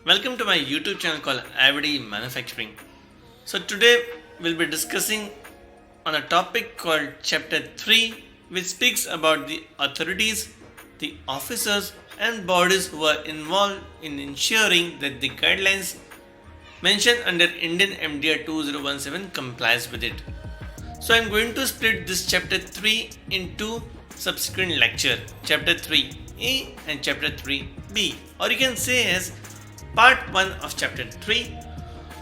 Welcome to my YouTube channel called IVD Manufacturing. So today we'll be discussing on a topic called Chapter 3, which speaks about the authorities, the officers and bodies who are involved in ensuring that the guidelines mentioned under Indian MDR 2017 complies with it. So I'm going to split this Chapter 3 into subsequent lecture, Chapter 3A and Chapter 3B, or you can say as Part 1 of Chapter 3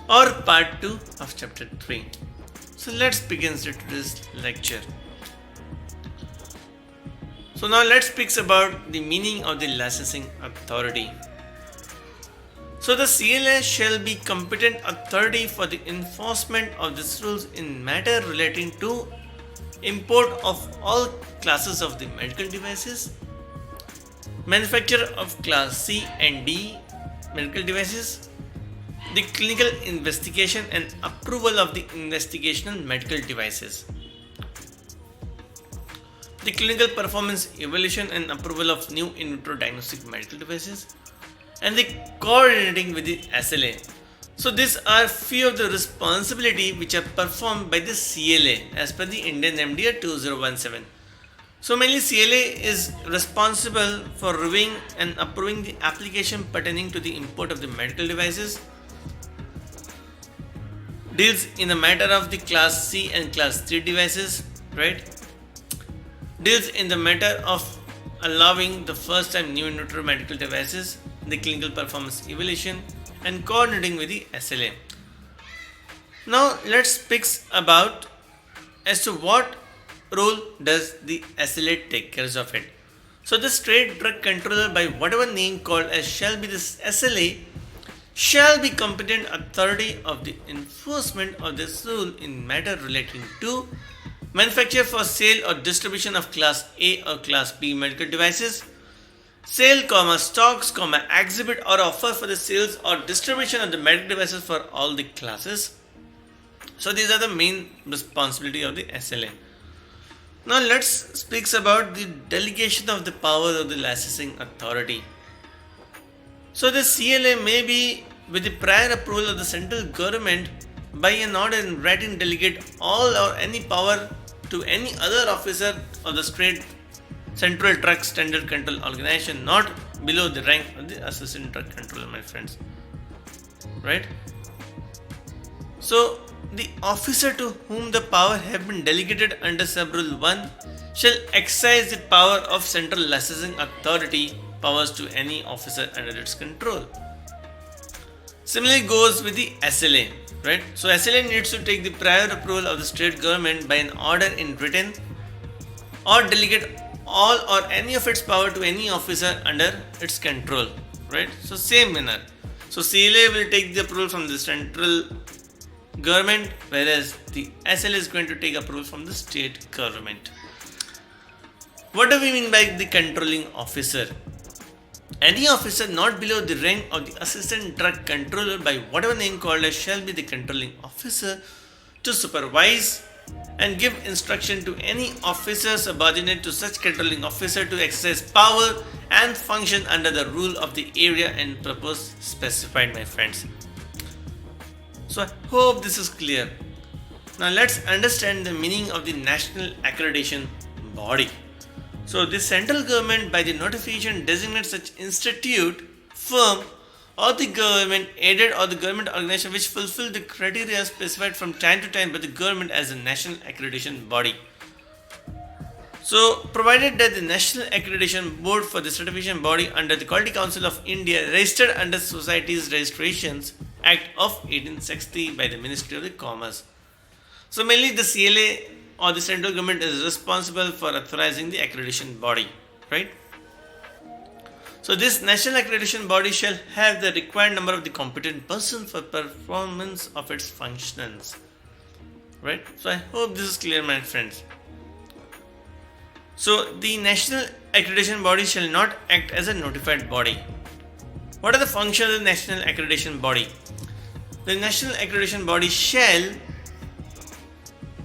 or Part 2 of Chapter 3. So let's begin today's lecture. So now let's speak about the meaning of the licensing authority. So the CLA shall be competent authority for the enforcement of these rules in matter relating to import of all classes of the medical devices, manufacture of class C and D medical devices, the clinical investigation and approval of the investigational medical devices, the clinical performance evaluation and approval of new in vitro diagnostic medical devices, and the coordinating with the SLA. So these are few of the responsibility which are performed by the CLA as per the Indian MDR 2017. So mainly CLA is responsible for reviewing and approving the application pertaining to the import of the medical devices, deals in the matter of the class C and class 3 devices, right? Deals in the matter of allowing the first time new in vitro medical devices, the clinical performance evaluation and coordinating with the SLA. Now let's speak about as to what role does the SLA take care of it. So the state drug controller, by whatever name called as shall be this SLA, shall be competent authority of the enforcement of this rule in matter relating to manufacture for sale or distribution of class A or class B medical devices, sale, stocks, exhibit or offer for the sales or distribution of the medical devices for all the classes. So these are the main responsibility of the SLA. Now let's speak about the delegation of the powers of the licensing authority. So the CLA may be, with the prior approval of the central government, by an order in writing delegate all or any power to any other officer of the state central drug standard control organization not below the rank of the assistant drug controller, my friends. Right? So the officer to whom the power have been delegated under Sub-Rule 1 shall exercise the power of central licensing authority powers to any officer under its control. Similarly goes with the SLA, right? So SLA needs to take the prior approval of the state government by an order in written or delegate all or any of its power to any officer under its control, right? So same manner. So CLA will take the approval from the central government, whereas the SLA is going to take approval from the state government. What do we mean by the controlling officer? Any officer not below the rank of the assistant drug controller, by whatever name called as, shall be the controlling officer to supervise and give instruction to any officer subordinate to such controlling officer to exercise power and function under the rule of the area and purpose specified, my friends. So I hope this is clear. Now let's understand the meaning of the national accreditation body. So the central government by the notification designates such institute, firm or the government aided or the government organization which fulfill the criteria specified from time to time by the government as a national accreditation body. So provided that the National Accreditation Board for the certification body under the Quality Council of India registered under Societies Registrations Act of 1860 by the Ministry of the Commerce. So mainly the CLA or the central government is responsible for authorizing the accreditation body, right? So this national accreditation body shall have the required number of the competent persons for performance of its functions, right? So I hope this is clear, my friends. So the national accreditation body shall not act as a notified body. What are the functions of the national accreditation body? The national accreditation body shall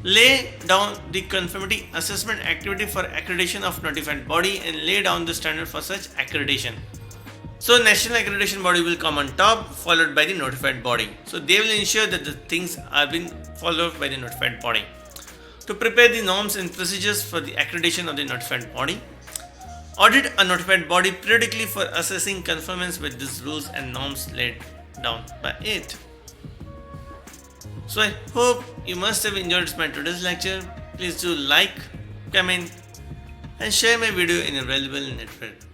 lay down the conformity assessment activity for accreditation of notified body and lay down the standard for such accreditation. So national accreditation body will come on top, followed by the notified body. So they will ensure that the things are being followed by the notified body. To prepare the norms and procedures for the accreditation of the notified body, audit a notified body periodically for assessing conformance with these rules and norms laid down by it. So I hope you must have enjoyed my today's lecture. Please do like, comment and share my video in a valuable network.